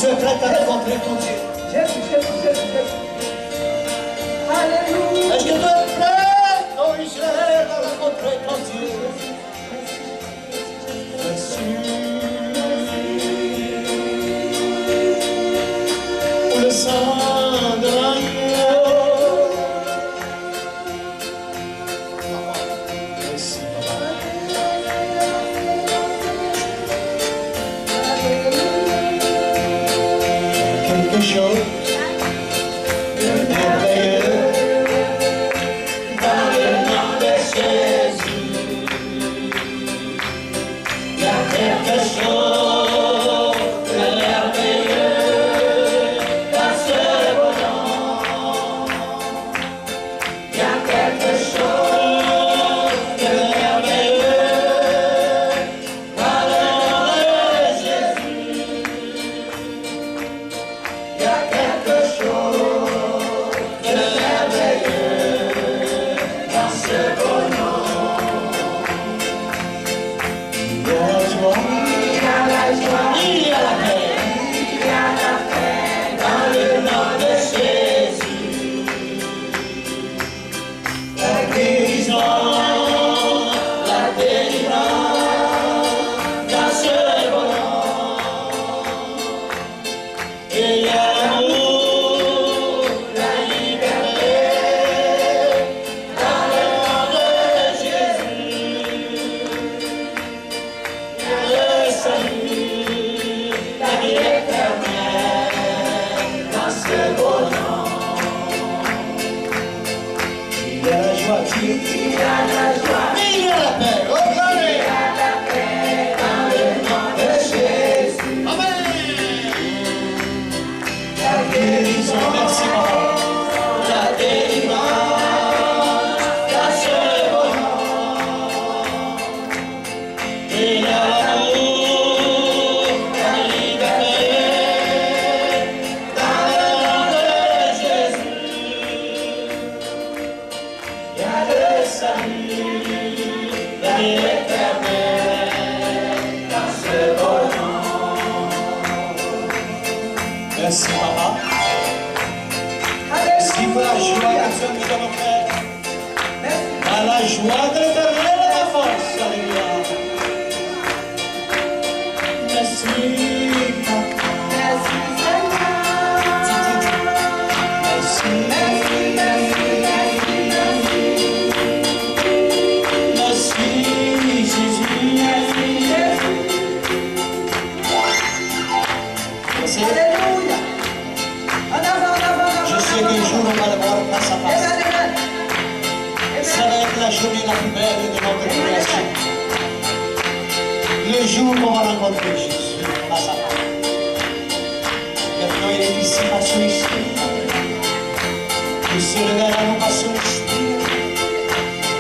tu es prête à rencontrer ton Dieu? Jésus, Jésus, Jésus, Jésus. Alléluia. Est-ce que tu es prêt, oh Israël, à rencontrer ton Dieu? Pour le sang de l'agneau. Merci, Papa. Quelque chose de merveilleux dans le nom de Jésus. Il y a quelque chose de merveilleux dans ce beau nom. Il y a quelque chose de merveilleux dans le nom de Jésus. Il y a quelque chose de merveilleux dans ce beau nom. Il y a la joie, il y a la joie, il y a la paix, il y a la paix dans le nom de Jésus. La guérison, la délivrance dans ce beau nom. Et il y a l'amour, la liberté dans le nom de Jésus. Il y a le salut, la vie éternelle dans ce beau nom. Il y a la joie, Dieu. Il y a la joie. Il y a la paix. Oh, gloire. Il y a la paix dans le nom de Jésus. Amen. La guérison, merci Papa. La délivrance dans ce beau nom. Et il y a l'amour, la liberté dans le nom de Jésus. Il y a le salut, la vie éternelle dans ce beau nom. Merci Papa. Merci pour la joie que nous avons faite. À la joie de l'éternel et la force. Alléluia. Merci Papa. Merci, Seigneur. Merci. Merci, merci, merci, merci. Merci Jésus. Merci, Jésus. Merci. Alléluia. En avant, en avant, en avant. Je sais qu'un jour on va le voir face à face. Amen, amen. Ça va être la journée la plus belle de notre création. Le jour où on va rencontrer Jésus face à face. Maintenant il est ici par son esprit. Il se révèle à nous par son esprit.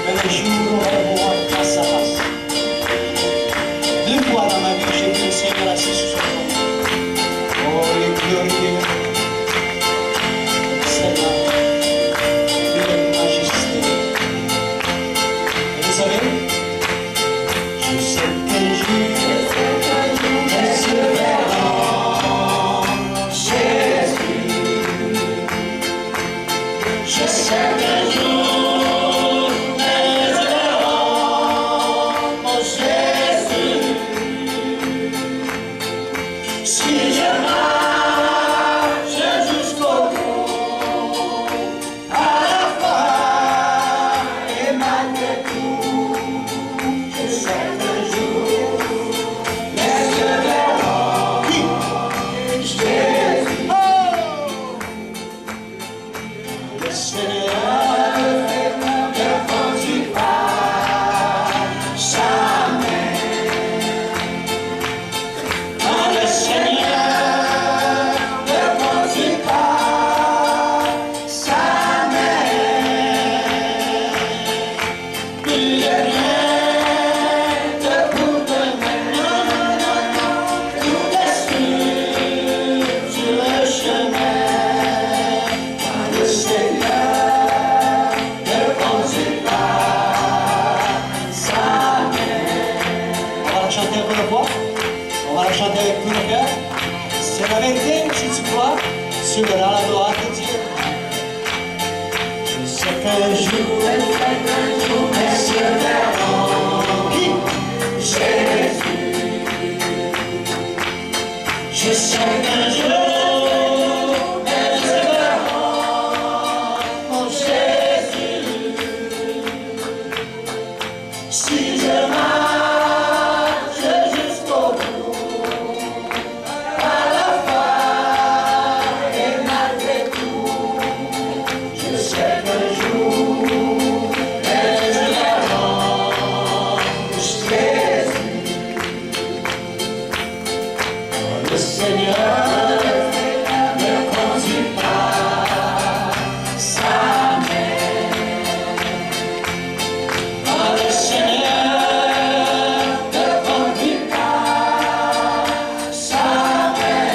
Mais le jour où on va le voir face à face. Deux fois dans ma vie, j'ai vu le Seigneur assis sur son trône. Oh, il est glorieux. Seigneur. Vous savez, je sais que je verra Jésus. Je sais que je verra mon Jésus. Si je marche jusqu'au bout, à la fin et malgré tout, je sais que mais je verrai Jésus. Oh! Le Seigneur ne conduit pas jamais. Quand le Seigneur ne conduit pas sa main, il est rien debout demain. Tout est sur le chemin. Quand le Seigneur ne conduit pas sa main. On va la chanter un peu le fois. On va la chanter avec tout le cœur. C'est la vérité, si tu crois, tu verras la gloire de Dieu. Je sais qu'un jour, elles se verront. Qui? Jésus. Je sais qu'un jour, elles se verront. Mon Jésus. Si je marche jusqu'au bout, à la fin et malgré tout, je sais qu'un jour, elles verront Jésus. Le Seigneur ne conduit pas sa main. Le Seigneur ne conduit pas sa main.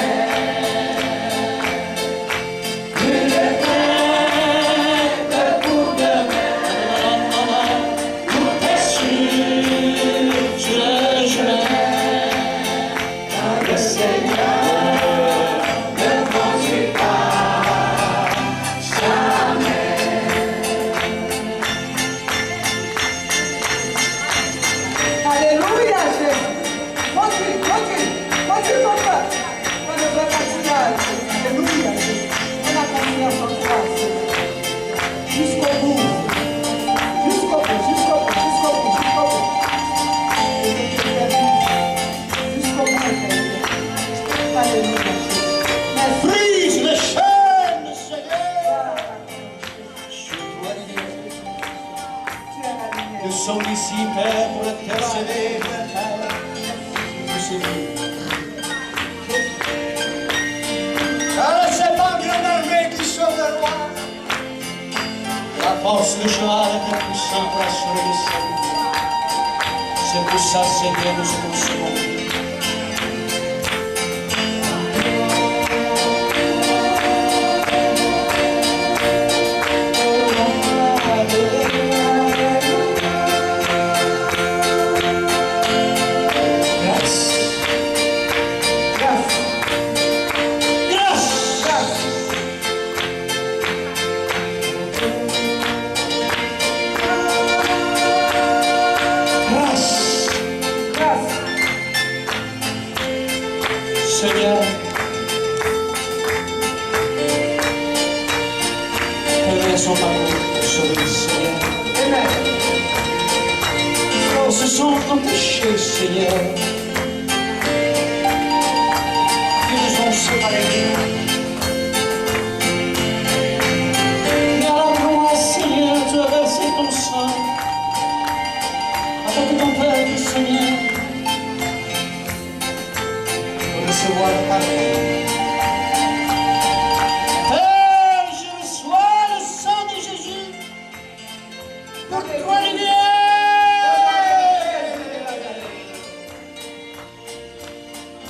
Il est prêt que pour demain, tout est sur le chemin. Car le Seigneur ne conduit pas sa main. Alléluia, Jésus. Continue ton peuple. On ne veut pas tirer. Alléluia, Jésus. On a continué à ton grâce. Jusqu'au bout. Jusqu'au bout, jusqu'au bout, jusqu'au bout, jusqu'au bout. Jusqu'au bout, Alléluia, Jésus. Merci. Brise les chaînes, Seigneur. Je dois dire, Tu es la lumière. nous sommes ici, Père, pour intercéder pour la terre. Car c'est pas une armée qui sauve le roi. La force du cheval est puissante pour assurer le salut. C'est pour ça, Seigneur, nous sommes sauvés. Grâce. Grâce. Grâce. Grâce. Grâce. Grâce. Seigneur, ne laissons pas nous sauver, Seigneur. Amen. Ce sont nos péchés, Seigneur, qui nous ont séparés de toi. Mais à la croix, Seigneur, tu as versé ton sang avec ton peuple, Seigneur, pour recevoir le pardon. Père, je reçois le sang de Jésus pour toi, lumière.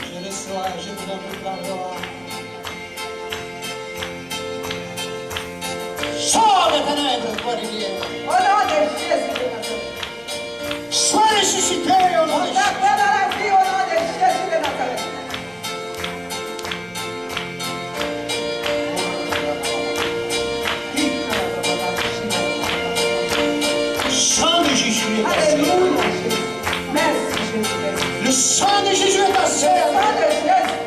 Je reçois, je te donne toute la gloire. Sors des ténèbres, toi, lumière. Au nom de Jésus de Nazareth. Sois ressuscité au nom On de Jésus. t'appelle à la vie au nom de Jésus de Nazareth. Le sang de Jésus est passé. Alléluia, Jésus. Merci, Jésus. Merci. Le sang de Jésus est passé Au nom de Jésus.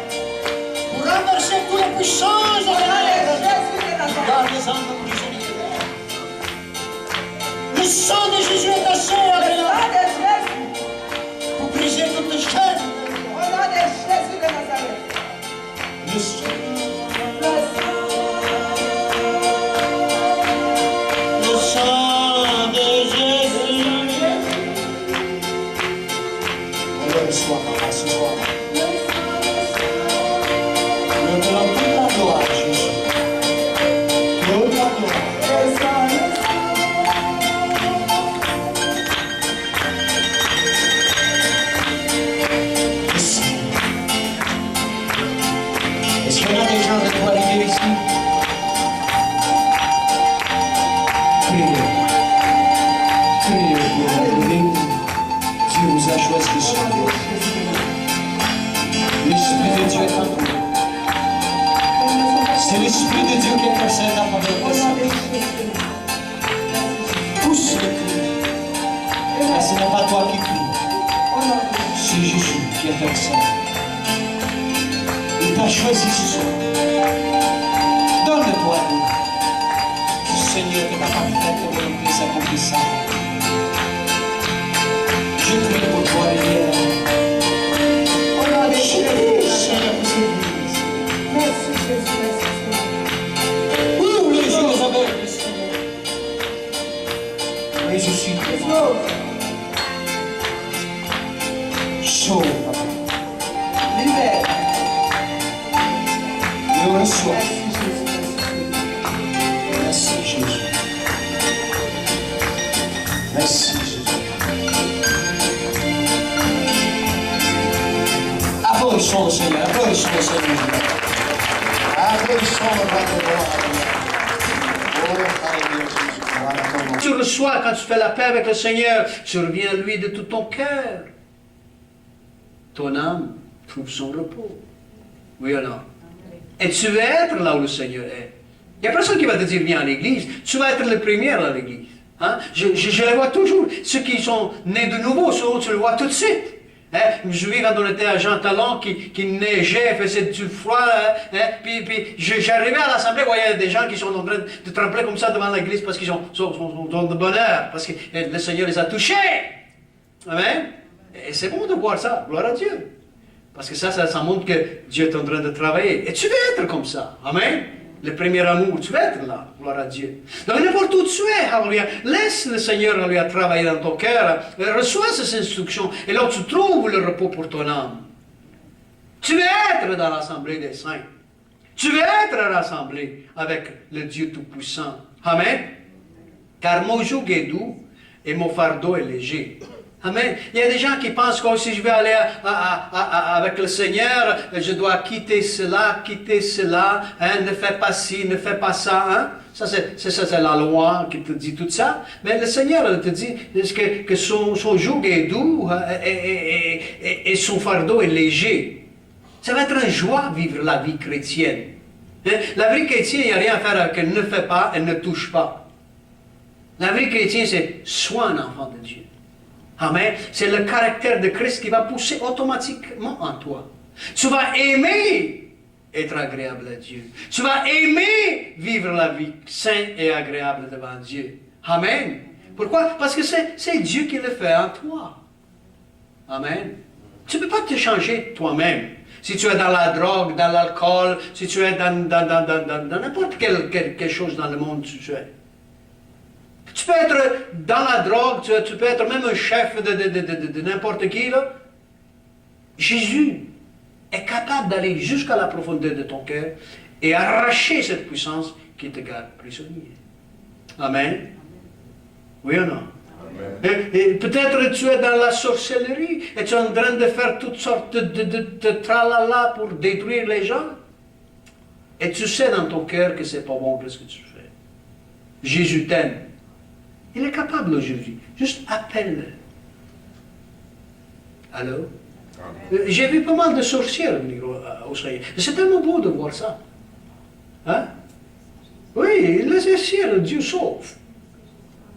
pour renverser toutes les puissances de Au nom de la Jésus de Nazareth. Garde les âmes prisonnières. Le sang de Jésus est passé Au nom de Jésus. pour briser toutes les chaînes. Au nom de Jésus de Nazareth. Le sang, le sang de Jésus. Alors, sois papa, ce soir. Nous te donnons toute la gloire, Jésus. Toute la gloire. Est-ce qu'il y a des gens de toi arrivés ici? Priez. Priez pour nous. Dieu vous a choisi ce jour. L'Esprit de Dieu est en vous. l'Esprit de Dieu qui intercède en faveur Au de ça. nom de Jésus. Tous les cris. Mais ce n'est pas toi qui cries, Au nom de Jésus. c'est Jésus qui intercède. Il t'a choisi ce soir. Donne-toi à lui. Le Seigneur que ta parfaite volonté s'accomplisse. Je prie pour toi, Eliel. Au nom de Je prie, Jésus. Seigneur, pour cette église. Merci Jésus. Merci Seigneur. Ouvre les yeux aux aveugles, Seigneur. Et je suis très fort. Sauve, Papa. Libère. Je reçois. Merci Jésus. Merci, Jésus. Merci, Jésus. Applaudissons le Seigneur. Applaudissons le Seigneur. Applaudissons le Père de gloire. Oh, Alléluia, Jésus. Voilà comment. Tu reçois quand tu fais la paix avec le Seigneur, tu reviens à lui de tout ton cœur. Ton âme trouve son repos. Oui ou non? Et tu vas être là où le Seigneur est. Il n'y a personne qui va te dire viens à l'église. Tu vas être le premier à l'église. Hein? Je les vois toujours. Ceux qui sont nés de nouveau, tu le vois tout de suite. Hein? Je me souviens quand on était à Jean Talon, qui neigeait, faisait du froid. Hein? Puis j'arrivais à l'assemblée, je voyais des gens qui sont en train de trembler comme ça devant l'église parce qu'ils sont de bonheur, parce que le Seigneur les a touchés. Amen. Et c'est bon de voir ça. Gloire à Dieu. Parce que ça montre que Dieu est en train de travailler. Et tu veux être comme ça. Amen. Le premier amour, tu veux être là. Gloire à Dieu. Donc n'importe où tu es, alléluia, laisse le Seigneur lui travailler dans ton cœur. Reçois ces instructions. Et là, tu trouves le repos pour ton âme. Tu veux être dans l'assemblée des saints. Tu veux être rassemblé avec le Dieu Tout-Puissant. Amen. Car mon joug est doux et mon fardeau est léger. Amen. Il y a des gens qui pensent que si je vais aller avec le Seigneur, je dois quitter cela, hein, ne fais pas ci, ne fais pas ça. Hein. Ça, c'est la loi qui te dit tout ça. Mais le Seigneur te dit que son joug est doux et son fardeau est léger. Ça va être une joie vivre la vie chrétienne. Hein. La vie chrétienne, il n'y a rien à faire avec ne fais pas et ne touche pas. La vie chrétienne, c'est sois un enfant de Dieu. Amen. C'est le caractère de Christ qui va pousser automatiquement en toi. Tu vas aimer être agréable à Dieu. Tu vas aimer vivre la vie sainte et agréable devant Dieu. Amen. Pourquoi? Parce que c'est Dieu qui le fait en toi. Amen. Tu ne peux pas te changer toi-même. Si tu es dans la drogue, dans l'alcool, si tu es dans n'importe quelque chose dans le monde, tu es. Tu peux être dans la drogue, tu peux être même un chef de n'importe qui, là. Jésus est capable d'aller jusqu'à la profondeur de ton cœur et arracher cette puissance qui te garde prisonnier. Amen. Oui ou non? Et peut-être tu es dans la sorcellerie et tu es en train de faire toutes sortes de tralala pour détruire les gens. Et tu sais dans ton cœur que c'est pas bon ce que tu fais. Jésus t'aime. Il est capable aujourd'hui. Juste appelle-le. Allô? J'ai vu pas mal de sorcières venir au Seigneur. C'est tellement beau de voir ça. Hein? Oui, les sorcières, Dieu sauve.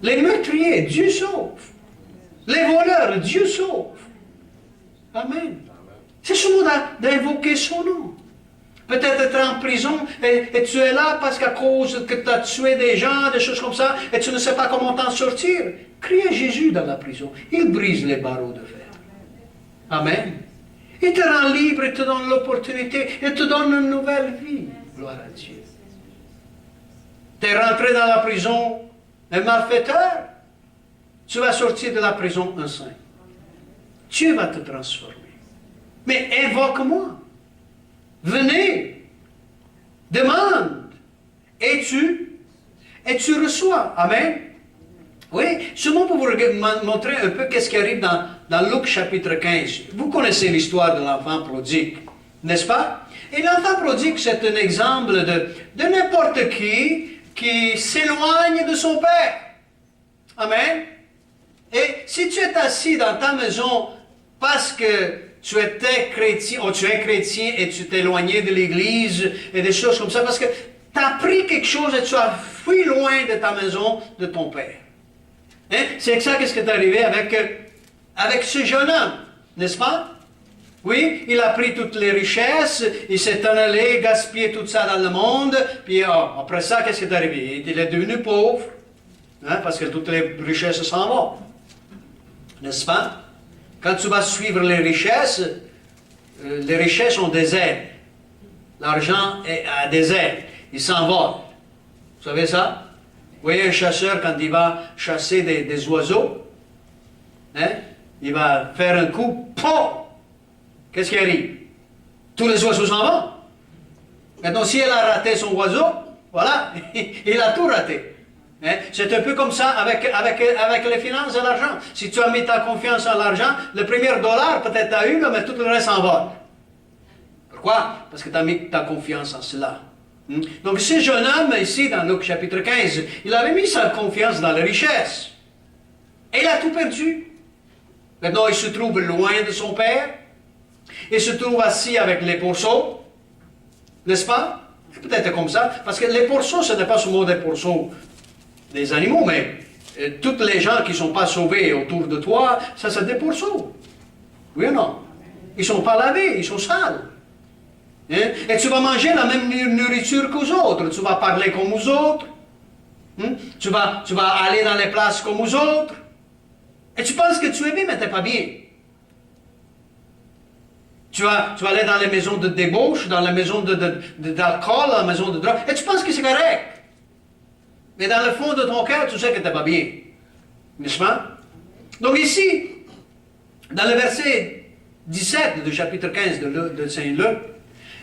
Les meurtriers, Dieu sauve. Les voleurs, Dieu sauve. Amen. C'est seulement d'invoquer son nom. Peut-être être en prison et tu es là parce qu'à cause que tu as tué des gens, des choses comme ça, et tu ne sais pas comment t'en sortir. Crie à Jésus dans la prison. Il brise les barreaux de fer. Amen. Il te rend libre, il te donne l'opportunité, il te donne une nouvelle vie. Gloire à Dieu. Tu es rentré dans la prison un malfaiteur, tu vas sortir de la prison un saint. Dieu va te transformer. Mais invoque-moi. Venez, demande, et tu reçois. Amen. Oui, seulement pour vous montrer un peu qu'est-ce qui arrive dans Luc chapitre 15. Vous connaissez l'histoire de l'enfant prodigue, n'est-ce pas? Et l'enfant prodigue, c'est un exemple de n'importe qui s'éloigne de son père. Amen. Et si tu es assis dans ta maison parce que tu étais chrétien, ou tu es chrétien et tu t'es éloigné de l'église et des choses comme ça, parce que tu as pris quelque chose et tu as fui loin de ta maison, de ton père. Hein? C'est ça ce qui est arrivé avec ce jeune homme, n'est-ce pas? Oui, il a pris toutes les richesses, il s'est en allé gaspiller tout ça dans le monde, puis après ça, qu'est-ce qui est arrivé? Il est devenu pauvre, hein, parce que toutes les richesses s'en vont. N'est-ce pas? Quand tu vas suivre les richesses ont des ailes. L'argent a des ailes, il s'envole. Vous savez ça? Vous voyez un chasseur, quand il va chasser des oiseaux, hein, il va faire un coup, POM! Qu'est-ce qui arrive? Tous les oiseaux s'en vont. Maintenant, si elle a raté son oiseau, voilà, il a tout raté. Hein? C'est un peu comme ça avec les finances et l'argent. Si tu as mis ta confiance en l'argent, le premier dollar peut-être tu as eu, mais tout le reste s'envole. Pourquoi? Parce que tu as mis ta confiance en cela. Donc ce jeune homme ici, dans Luc chapitre 15, il avait mis sa confiance dans la richesse. Et il a tout perdu. Maintenant, il se trouve loin de son père. Il se trouve assis avec les pourceaux, n'est-ce pas? Peut-être comme ça, parce que les pourceaux, ce n'est pas seulement des pourceaux des animaux, mais toutes les gens qui ne sont pas sauvés autour de toi, ça c'est des pourceaux. Oui ou non? Ils ne sont pas lavés, ils sont sales. Hein? Et tu vas manger la même nourriture qu'aux autres, tu vas parler comme aux autres, tu vas aller dans les places comme aux autres, et tu penses que tu es bien, mais tu n'es pas bien. Tu vas aller dans les maisons de débauche, dans les maisons d'alcool, dans les maisons de drogue, et tu penses que c'est correct. Mais dans le fond de ton cœur, tu sais que tu n'es pas bien. N'est-ce pas? Donc ici, dans le verset 17 du chapitre 15 de Saint Luc,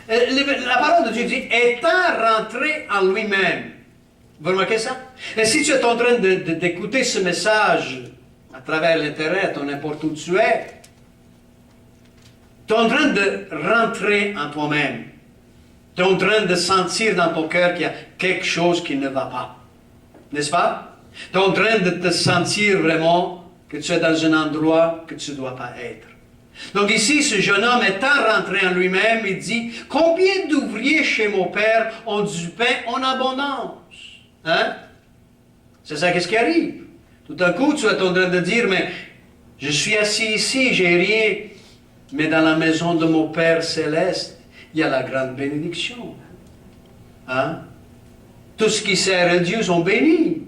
la parole de Dieu dit, étant rentré en lui-même. Vous remarquez ça? Et si tu es en train d'écouter ce message à travers l'Internet ou n'importe où tu es, tu es en train de rentrer en toi-même. Tu es en train de sentir dans ton cœur qu'il y a quelque chose qui ne va pas. N'est-ce pas? Tu es en train de te sentir vraiment que tu es dans un endroit que tu ne dois pas être. Donc ici, ce jeune homme étant rentré en lui-même, il dit, combien d'ouvriers chez mon père ont du pain en abondance? Hein? C'est ça qu'est-ce qui arrive. Tout d'un coup, tu es en train de dire, mais je suis assis ici, j'ai rien. Mais dans la maison de mon Père céleste, il y a la grande bénédiction. Hein? Tout ce qui sert à Dieu sont bénis.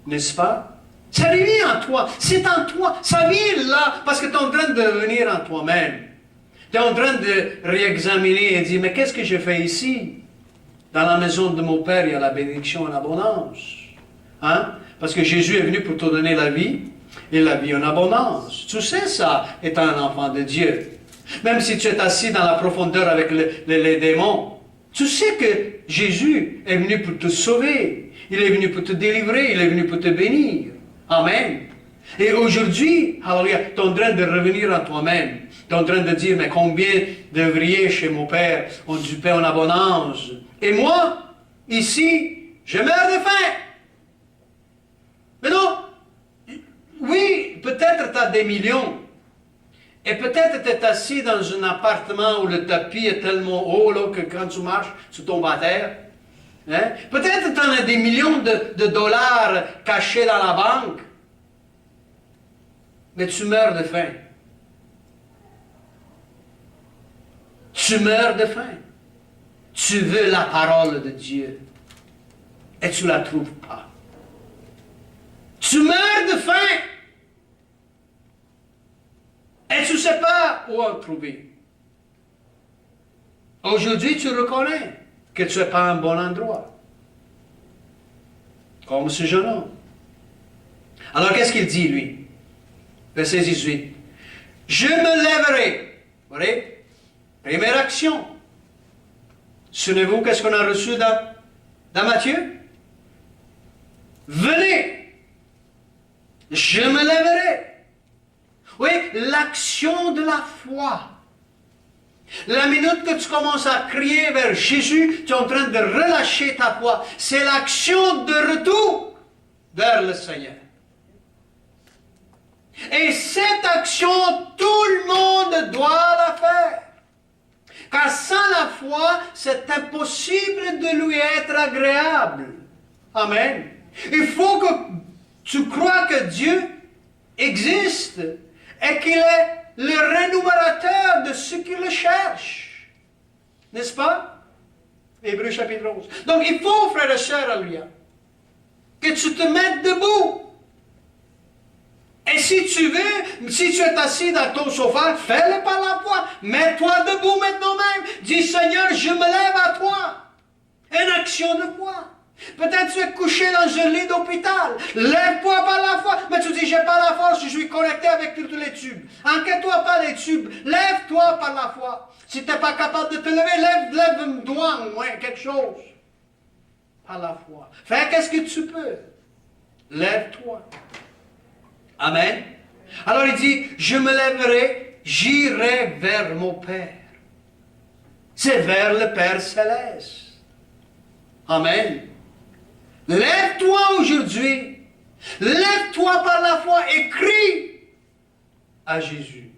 N'est-ce pas? Ça vient en toi. C'est en toi. Ça vient là parce que tu es en train de revenir en toi-même. Tu es en train de réexaminer et dire, mais qu'est-ce que je fais ici? Dans la maison de mon Père, il y a la bénédiction en abondance. Hein? Parce que Jésus est venu pour te donner la vie. Et la vie en abondance. Tu sais ça, étant un enfant de Dieu. Même si tu es assis dans la profondeur avec les démons, tu sais que Jésus est venu pour te sauver. Il est venu pour te délivrer. Il est venu pour te bénir. Amen. Et aujourd'hui, alléluia, tu es en train de revenir en toi-même. Tu es en train de dire, mais combien d'ouvriers chez mon Père ont du pain en abondance. Et moi, ici, je meurs de faim. Mais non. Oui, peut-être tu as des millions. Et peut-être tu es assis dans un appartement où le tapis est tellement haut là, que quand tu marches, tu tombes à terre. Hein? Peut-être tu en as des millions de dollars cachés dans la banque. Mais tu meurs de faim. Tu meurs de faim. Tu veux la parole de Dieu. Et tu ne la trouves pas. Tu meurs de faim. Et tu ne sais pas où en trouver. Aujourd'hui, tu reconnais que tu n'es pas en bon endroit. Comme ce jeune homme. Alors, qu'est-ce qu'il dit, lui? Verset 18. Je me lèverai. Vous voyez? Première action. Souvenez-vous qu'est-ce qu'on a reçu dans Matthieu? Venez. Je me lèverai. Oui, l'action de la foi. La minute que tu commences à crier vers Jésus, tu es en train de relâcher ta foi. C'est l'action de retour vers le Seigneur. Et cette action, tout le monde doit la faire. Car sans la foi, toi, c'est impossible de lui être agréable. Amen. Il faut que tu crois que Dieu existe et qu'il est le rémunérateur de ceux qui le cherchent. N'est-ce pas? Hébreux chapitre 11. Donc il faut, frères et sœurs, alléluia, que tu te mettes debout. Et si tu veux, si tu es assis dans ton sofa, fais-le par la foi. Mets-toi debout maintenant même. Dis, Seigneur, je me lève à toi. Une action de foi. Peut-être tu es couché dans un lit d'hôpital. Lève-toi par la foi. Mais tu dis, j'ai pas la force, je suis connecté avec tous les tubes. Enquête-toi pas les tubes. Lève-toi par la foi. Si tu n'es pas capable de te lever, lève un doigt au moins, quelque chose. Par la foi. Fais qu'est-ce que tu peux. Lève-toi. Amen. Alors il dit, je me lèverai, j'irai vers mon Père. C'est vers le Père Céleste. Amen. Lève-toi aujourd'hui. Lève-toi par la foi et crie à Jésus.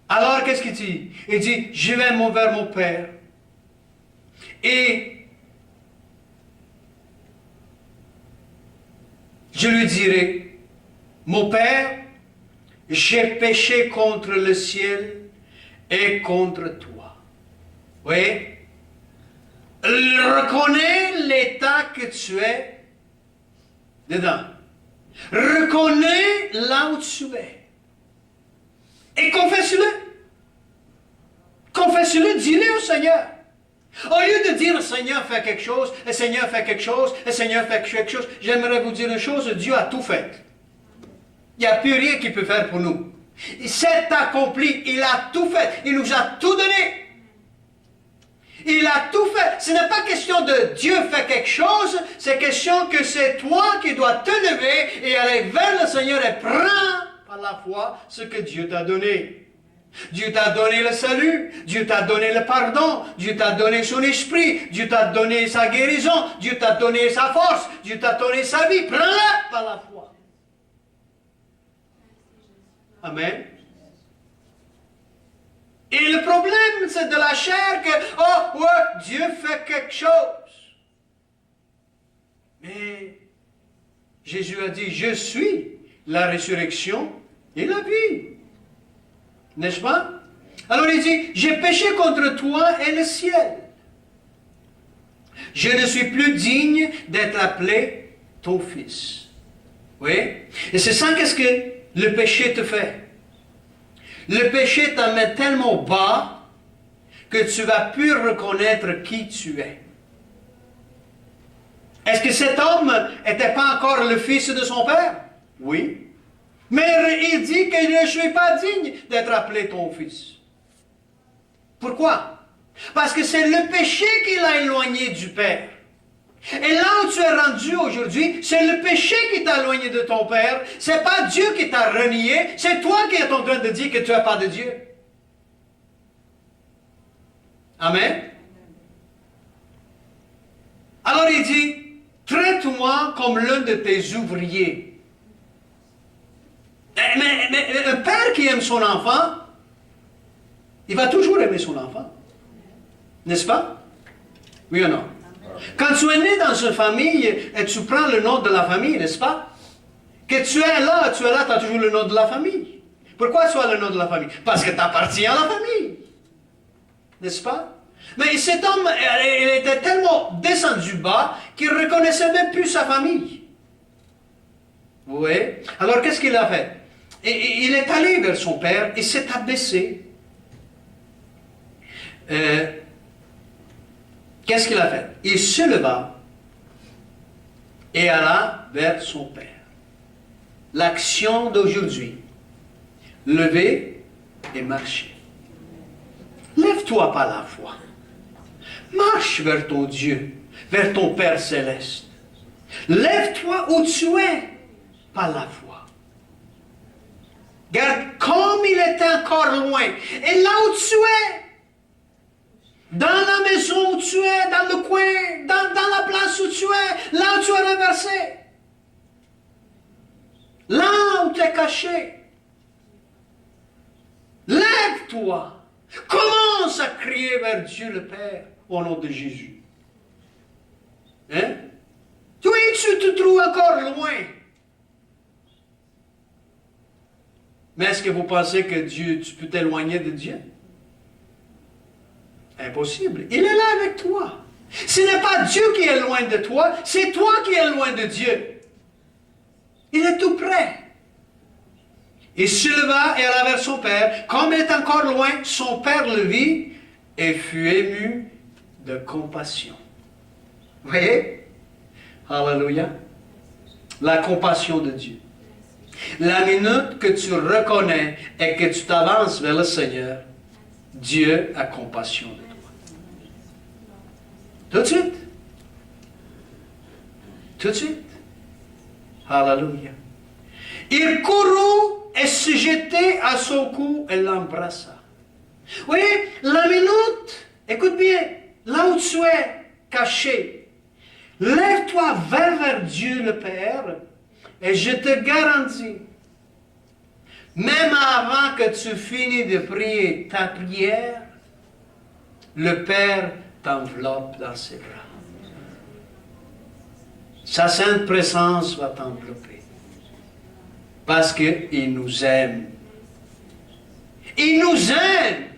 Alors qu'est-ce qu'il dit? Il dit, je vais vers mon Père. Et je lui dirai, mon Père, j'ai péché contre le ciel et contre toi. Oui. Reconnais l'état que tu es dedans. Reconnais là où tu es. Et confesse-le. Confesse-le, dis-le au Seigneur. Au lieu de dire, Seigneur, fais quelque chose, et Seigneur, fais quelque chose, et Seigneur, fais quelque chose, j'aimerais vous dire une chose, Dieu a tout fait. Il n'y a plus rien qu'il peut faire pour nous. C'est accompli, il a tout fait, il nous a tout donné. Il a tout fait. Ce n'est pas question de Dieu fait quelque chose, c'est question que c'est toi qui dois te lever et aller vers le Seigneur et prendre par la foi ce que Dieu t'a donné. Dieu t'a donné le salut, Dieu t'a donné le pardon, Dieu t'a donné son esprit, Dieu t'a donné sa guérison, Dieu t'a donné sa force, Dieu t'a donné sa vie. Prends-la par la foi. Amen. Et le problème, c'est de la chair que, oh, ouais, Dieu fait quelque chose. Mais Jésus a dit, je suis la résurrection et la vie. N'est-ce pas? Alors il dit, j'ai péché contre toi et le ciel. Je ne suis plus digne d'être appelé ton fils. Oui? Et c'est ça qu'est-ce que le péché te fait. Le péché t'amène tellement bas que tu ne vas plus reconnaître qui tu es. Est-ce que cet homme n'était pas encore le fils de son père? Oui. Mais il dit que je ne suis pas digne d'être appelé ton fils. Pourquoi? Parce que c'est le péché qui l'a éloigné du Père. Et là où tu es rendu aujourd'hui, c'est le péché qui t'a éloigné de ton Père. Ce n'est pas Dieu qui t'a renié, c'est toi qui es en train de dire que tu n'as pas de Dieu. Amen. Alors il dit, traite-moi comme l'un de tes ouvriers. Mais un père qui aime son enfant, il va toujours aimer son enfant. N'est-ce pas? Oui ou non? Quand tu es né dans une famille et tu prends le nom de la famille, n'est-ce pas? Que tu es là, tu as toujours le nom de la famille. Pourquoi tu as le nom de la famille? Parce que tu appartiens à la famille. N'est-ce pas? Mais cet homme, il était tellement descendu bas qu'il ne reconnaissait même plus sa famille. Vous voyez? Alors qu'est-ce qu'il a fait? Et il est allé vers son père et s'est abaissé. Qu'est-ce qu'il a fait? Il se leva et alla vers son père. L'action d'aujourd'hui. Lever et marcher. Lève-toi par la foi. Marche vers ton Dieu, vers ton Père céleste. Lève-toi où tu es par la foi. Regarde comme il est encore loin. Et là où tu es, dans la maison où tu es, dans le coin, dans la place où tu es, là où tu es renversé, là où tu es caché, lève-toi. Commence à crier vers Dieu le Père au nom de Jésus. Hein? Oui, tu te trouves encore loin. Mais est-ce que vous pensez que Dieu, tu peux t'éloigner de Dieu? Impossible. Il est là avec toi. Ce n'est pas Dieu qui est loin de toi, c'est toi qui es loin de Dieu. Il est tout près. Il se leva et alla vers son père. Comme il est encore loin, son père le vit et fut ému de compassion. Vous voyez? Alléluia. La compassion de Dieu. La minute que tu reconnais et que tu t'avances vers le Seigneur, Dieu a compassion de toi. Tout de suite. Tout de suite. Alléluia. Il courut et se jetait à son cou et l'embrassa. Vous voyez, la minute, écoute bien, là où tu es caché, lève-toi vers Dieu le Père et je te garantis, même avant que tu finis de prier ta prière, le Père t'enveloppe dans ses bras. Sa sainte présence va t'envelopper. Parce qu'il nous aime. Il nous aime.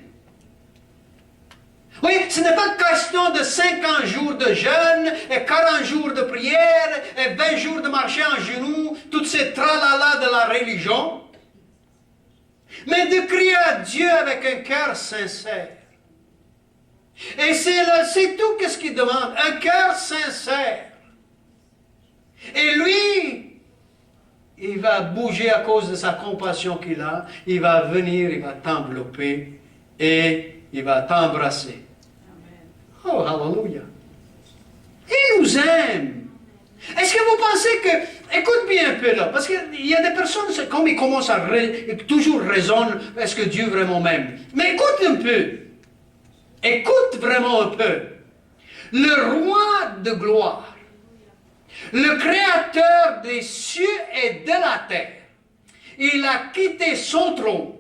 Oui, ce n'est pas question de 50 jours de jeûne, et 40 jours de prière, et 20 jours de marcher en genoux, toutes ces tralala de la religion. Mais de crier à Dieu avec un cœur sincère. Et c'est tout ce qu'il demande, un cœur sincère. Et lui, il va bouger à cause de sa compassion qu'il a, il va venir, il va t'envelopper et il va t'embrasser. Oh, alléluia. Il nous aime. Est-ce que vous pensez que, écoute bien un peu là, parce qu'il y a des personnes, comme ils commencent à toujours raisonnent, est-ce que Dieu vraiment m'aime? Mais écoute un peu. Écoute vraiment un peu. Le roi de gloire, le créateur des cieux et de la terre, il a quitté son trône.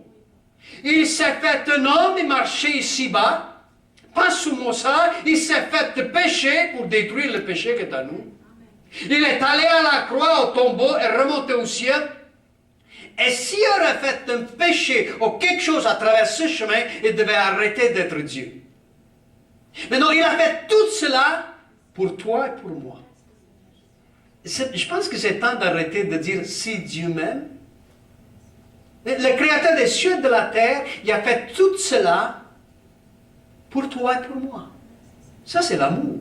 Il s'est fait un homme et marché ici-bas, pas sous Moussa, il s'est fait pécher pour détruire le péché qui est à nous. Il est allé à la croix, au tombeau, et remonté au ciel. Et s'il aurait fait un péché ou quelque chose à travers ce chemin, il devait arrêter d'être Dieu. Mais non, il a fait tout cela pour toi et pour moi. Je pense que c'est temps d'arrêter de dire si Dieu m'aime. Le créateur des cieux et de la terre, il a fait tout cela pour toi et pour moi. Ça, c'est l'amour.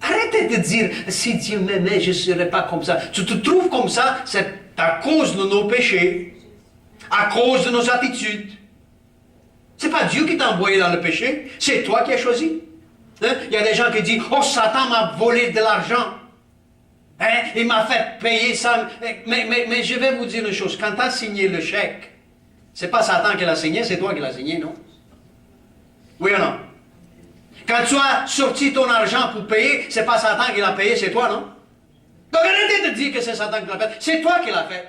Arrêtez de dire si Dieu m'aimait, je ne serais pas comme ça. Tu te trouves comme ça, c'est à cause de nos péchés, à cause de nos attitudes. Ce n'est pas Dieu qui t'a envoyé dans le péché, c'est toi qui as choisi. Hein? Il y a des gens qui disent, oh, Satan m'a volé de l'argent. Hein? Il m'a fait payer ça. Mais je vais vous dire une chose, quand tu as signé le chèque, ce n'est pas Satan qui l'a signé, c'est toi qui l'as signé, non? Oui ou non? Quand tu as sorti ton argent pour payer, ce n'est pas Satan qui l'a payé, c'est toi, non? Donc arrêtez de dire que c'est Satan qui l'a fait, c'est toi qui l'as fait.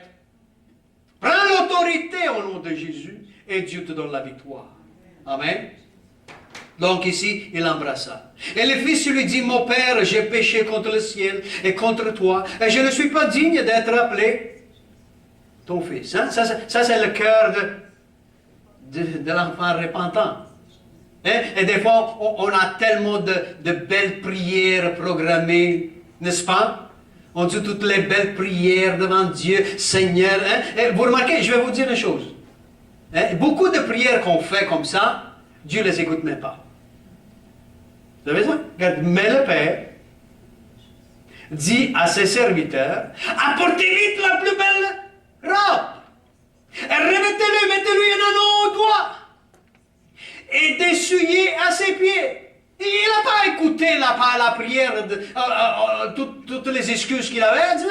Prends l'autorité au nom de Jésus et Dieu te donne la victoire. Amen. Donc ici, il embrassa. Et le fils lui dit, mon père, j'ai péché contre le ciel et contre toi, et je ne suis pas digne d'être appelé ton fils. Hein? Ça c'est le cœur de l'enfant repentant. Hein? Et des fois, on a tellement de belles prières programmées, n'est-ce pas? On dit toutes les belles prières devant Dieu, Seigneur. Hein? Et vous remarquez, je vais vous dire une chose. Hein? Beaucoup de prières qu'on fait comme ça, Dieu ne les écoute même pas. Vous savez ça? Regarde, mais le Père dit à ses serviteurs, apportez vite la plus belle robe. Et revêtez-le, mettez-lui un anneau au doigt. Et d'essuyer à ses pieds. Et il n'a pas écouté la prière, toutes les excuses qu'il avait. Il dit, non,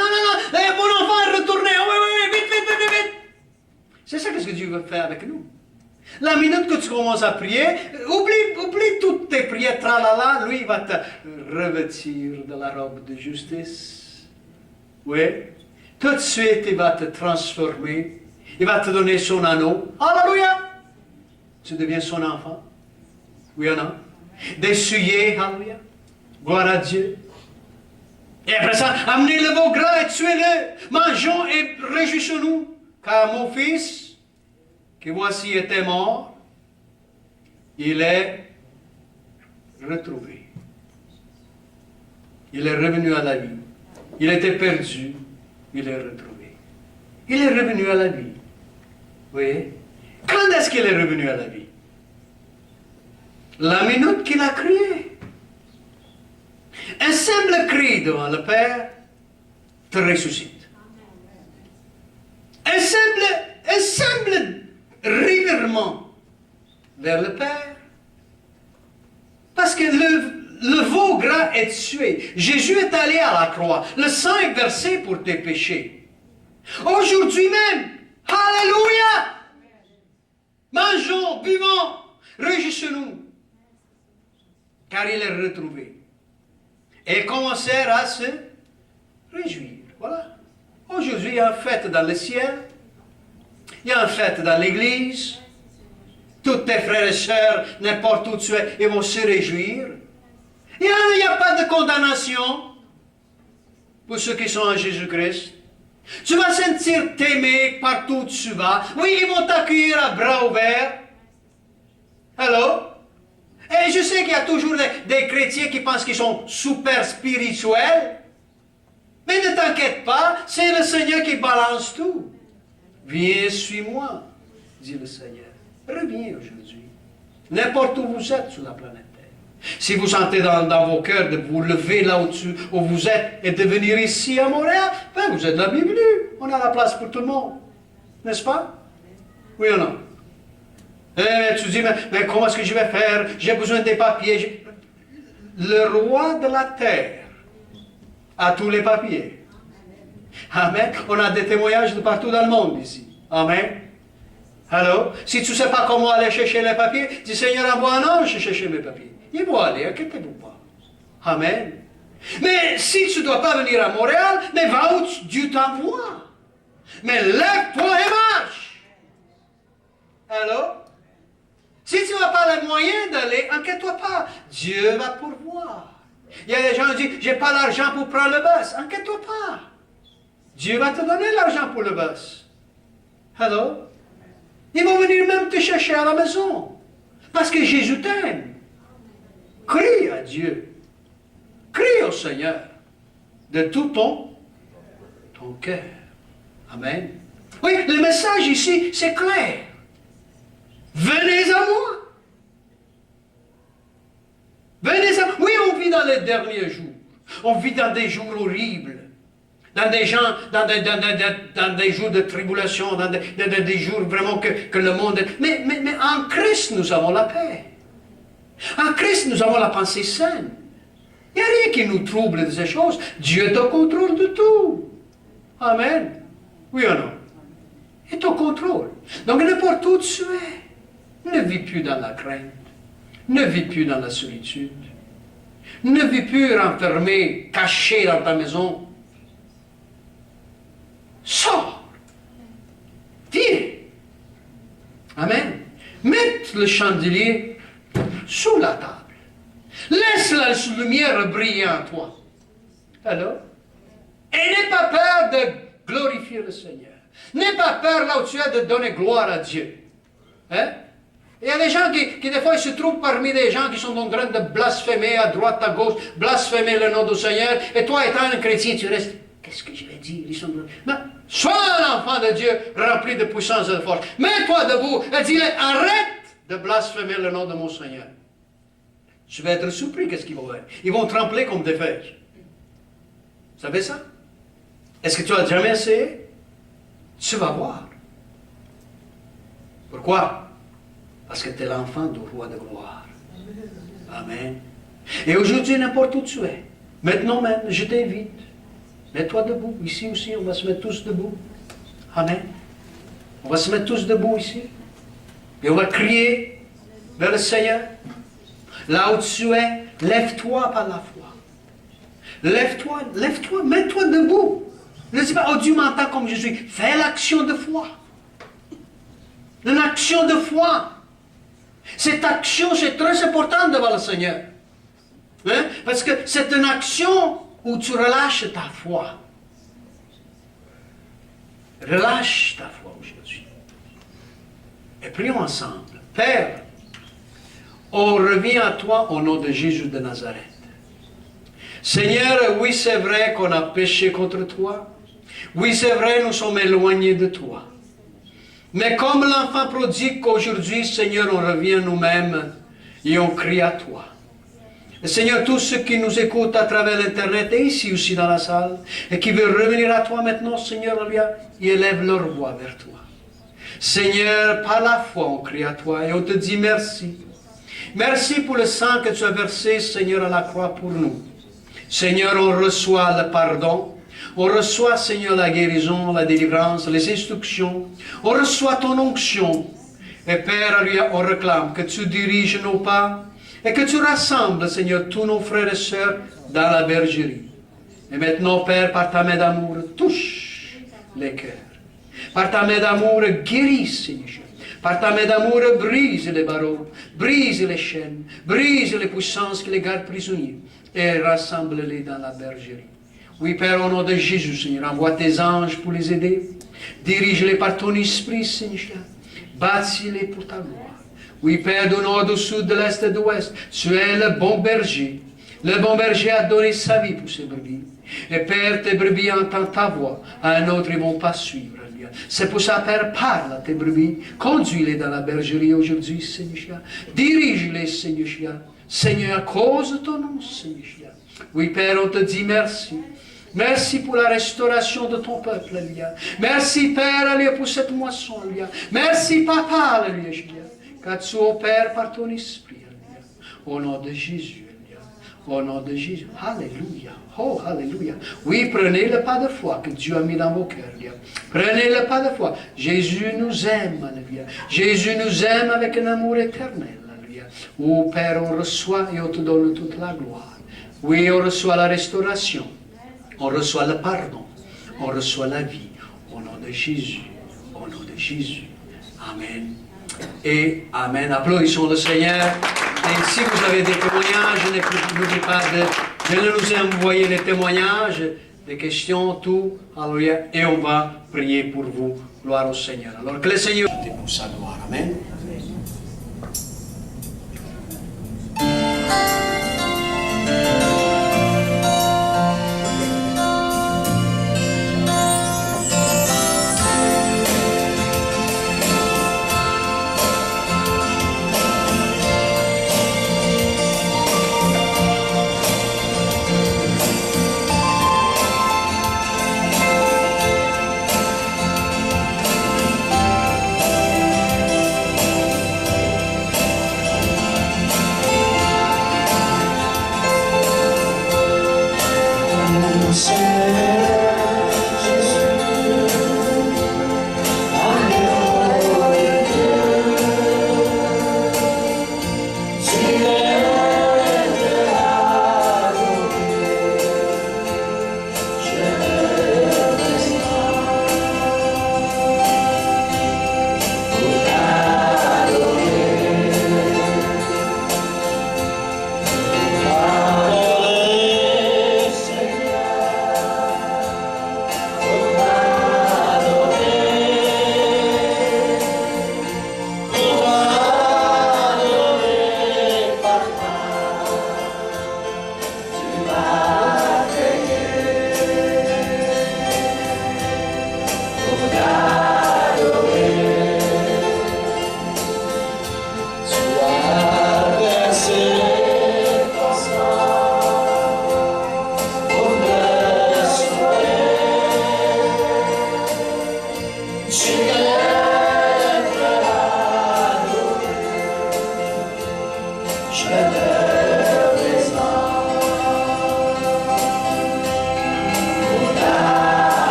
mon enfant, retournez, oui, vite. C'est ça que Dieu veut faire avec nous. La minute que tu commences à prier, oublie toutes tes prières, tralala, lui, il va te revêtir de la robe de justice. Oui. Tout de suite, il va te transformer. Il va te donner son anneau. Alléluia. tu deviens son enfant. Oui ou non? D'essuyer, alléluia. Gloire à Dieu. Et après ça, amenez le veau gras et tuez-le. Mangeons et réjouissons-nous. Car mon fils, qui voici était mort, il est retrouvé. Il est revenu à la vie. Il était perdu, il est retrouvé. Il est revenu à la vie. Vous voyez? Quand est-ce qu'il est revenu à la vie? La minute qu'il a crié. Un simple cri devant le Père te ressuscite. Un simple revirement vers le Père. Parce que le veau gras est tué. Jésus est allé à la croix. Le sang est versé pour tes péchés. Aujourd'hui même, alléluia! Mangeons, buvons, réjouissons-nous. Car il est retrouvé. Et commencèrent à se réjouir. Voilà. Aujourd'hui, il y a une fête dans le ciel. Il y a une fête dans l'église. Tous tes frères et sœurs, n'importe où tu es, ils vont se réjouir. Il n'y a pas de condamnation pour ceux qui sont en Jésus-Christ. Tu vas sentir t'aimer partout où tu vas. Oui, ils vont t'accueillir à bras ouverts. Allô? Et je sais qu'il y a toujours des chrétiens qui pensent qu'ils sont super spirituels. Mais ne t'inquiète pas, c'est le Seigneur qui balance tout. Viens, suis-moi, dit le Seigneur. Reviens aujourd'hui. N'importe où vous êtes sur la planète Terre. Si vous sentez dans vos cœurs de vous lever là où vous êtes et de venir ici à Montréal, ben vous êtes la bienvenue. On a la place pour tout le monde. N'est-ce pas? Oui ou non? Tu dis, mais comment est-ce que je vais faire? J'ai besoin des papiers. Le roi de la terre a tous les papiers. Amen. On a des témoignages de partout dans le monde ici. Amen. Alors, si tu ne sais pas comment aller chercher les papiers, dis Seigneur, envoie un ange chercher mes papiers. Il va aller, inquiétez-vous pas. Amen. Mais si tu ne dois pas venir à Montréal, mais va où Dieu t'envoie. Mais lève-toi et marche. Alors, si tu n'as pas les moyens d'aller, inquiète-toi pas. Dieu va pourvoir. Il y a des gens qui disent, j'ai pas l'argent pour prendre le bus. Inquiète-toi pas. Dieu va te donner l'argent pour le bus. Alors, ils vont venir même te chercher à la maison. Parce que Jésus t'aime. Crie à Dieu. Crie au Seigneur. De tout ton cœur. Amen. Oui, le message ici, c'est clair. Venez à moi. Venez à moi. Oui, on vit dans les derniers jours. On vit dans des jours horribles. Dans des jours de tribulation, dans des jours vraiment que le monde... Mais en Christ, nous avons la paix. En Christ, nous avons la pensée saine. Il n'y a rien qui nous trouble de ces choses. Dieu est au contrôle de tout. Amen. Oui ou non? Il est au contrôle. Donc, n'importe où tu es, ne vis plus dans la crainte. Ne vis plus dans la solitude. Ne vis plus renfermé, caché dans ta maison. Sors. Viens. Amen. Mets le chandelier sous la table. Laisse la lumière briller en toi. Alors? Et n'aie pas peur de glorifier le Seigneur. N'aie pas peur là où tu es de donner gloire à Dieu. Hein? Il y a des gens qui des fois, ils se trouvent parmi des gens qui sont en train de blasphémer à droite, à gauche, blasphémer le nom du Seigneur. Et toi, étant un chrétien, tu restes, qu'est-ce que je vais dire? Mais, sois un enfant de Dieu, rempli de puissance et de force. Mets-toi debout et dis, arrête de blasphémer le nom de mon Seigneur. Tu vas être surpris, qu'est-ce qu'ils vont faire? Ils vont trembler comme des feuilles. Vous savez ça? Est-ce que tu as jamais essayé? Tu vas voir. Pourquoi? Parce que tu es l'enfant du roi de gloire. Amen. Et aujourd'hui, n'importe où tu es, maintenant même, je t'invite. Mets-toi debout. Ici aussi, on va se mettre tous debout. Amen. On va se mettre tous debout ici. Et on va crier vers le Seigneur. Là où tu es, lève-toi par la foi. Lève-toi, mets-toi debout. Ne dis pas, oh Dieu m'entend comme je suis. Fais l'action de foi. Une action de foi. Cette action, c'est très important devant le Seigneur. Hein? Parce que c'est une action où tu relâches ta foi. Relâche ta foi aujourd'hui. Et prions ensemble. Père, on revient à toi au nom de Jésus de Nazareth. Seigneur, oui, c'est vrai qu'on a péché contre toi. Oui, c'est vrai, nous sommes éloignés de toi. Mais comme l'enfant prodigue qu'aujourd'hui, Seigneur, on revient nous-mêmes et on crie à toi. Et Seigneur, tous ceux qui nous écoutent à travers l'Internet et ici aussi dans la salle, et qui veulent revenir à toi maintenant, Seigneur, ils élèvent leur voix vers toi. Seigneur, par la foi, on crie à toi et on te dit merci. Merci pour le sang que tu as versé, Seigneur, à la croix pour nous. Seigneur, on reçoit le pardon. On reçoit, Seigneur, la guérison, la délivrance, les instructions. On reçoit ton onction. Et Père, on réclame que tu diriges nos pas et que tu rassembles, Seigneur, tous nos frères et sœurs dans la bergerie. Et maintenant, Père, par ta main d'amour, touche les cœurs. Par ta main d'amour, guéris, Seigneur. Par ta main d'amour, brise les barreaux, brise les chaînes, brise les puissances qui les gardent prisonniers et rassemble-les dans la bergerie. Oui, Père, au nom de Jésus, Seigneur, envoie tes anges pour les aider. Dirige-les par ton esprit, Seigneur. Bâtis-les pour ta gloire. Oui, Père, du nord, du sud, de l'est et de l'ouest, tu es le bon berger. Le bon berger a donné sa vie pour ses brebis. Et Père, tes brebis entendent ta voix. À un autre, ils ne vont pas suivre. C'est pour ça, Père, parle à tes brebis. Conduis-les dans la bergerie aujourd'hui, Seigneur. Dirige-les, Seigneur. Seigneur, à cause de ton nom, Seigneur. Oui, Père, on te dit merci. Merci pour la restauration de ton peuple, Alléluia. Merci, Père, Alléluia, pour cette moisson, Alléluia. Merci, Papa, Alléluia, car tu opères par ton esprit, Alléluia. Au nom de Jésus, Alléluia. Au nom de Jésus. Alléluia. Oh, Alléluia. Oui, prenez le pas de foi que Dieu a mis dans vos cœurs, Alléluia. Prenez le pas de foi. Jésus nous aime, Alléluia. Jésus nous aime avec un amour éternel, Alléluia. Oh, Père, on reçoit et on te donne toute la gloire. Oui, on reçoit la restauration. On reçoit le pardon. On reçoit la vie. Au nom de Jésus. Au nom de Jésus. Amen. Et Amen. Applaudissons le Seigneur. Et si vous avez des témoignages, n'oubliez pas de nous envoyer les témoignages, des questions, tout. Alléluia. Et on va prier pour vous. Gloire au Seigneur. Alors que le Seigneur pour sa gloire. Amen.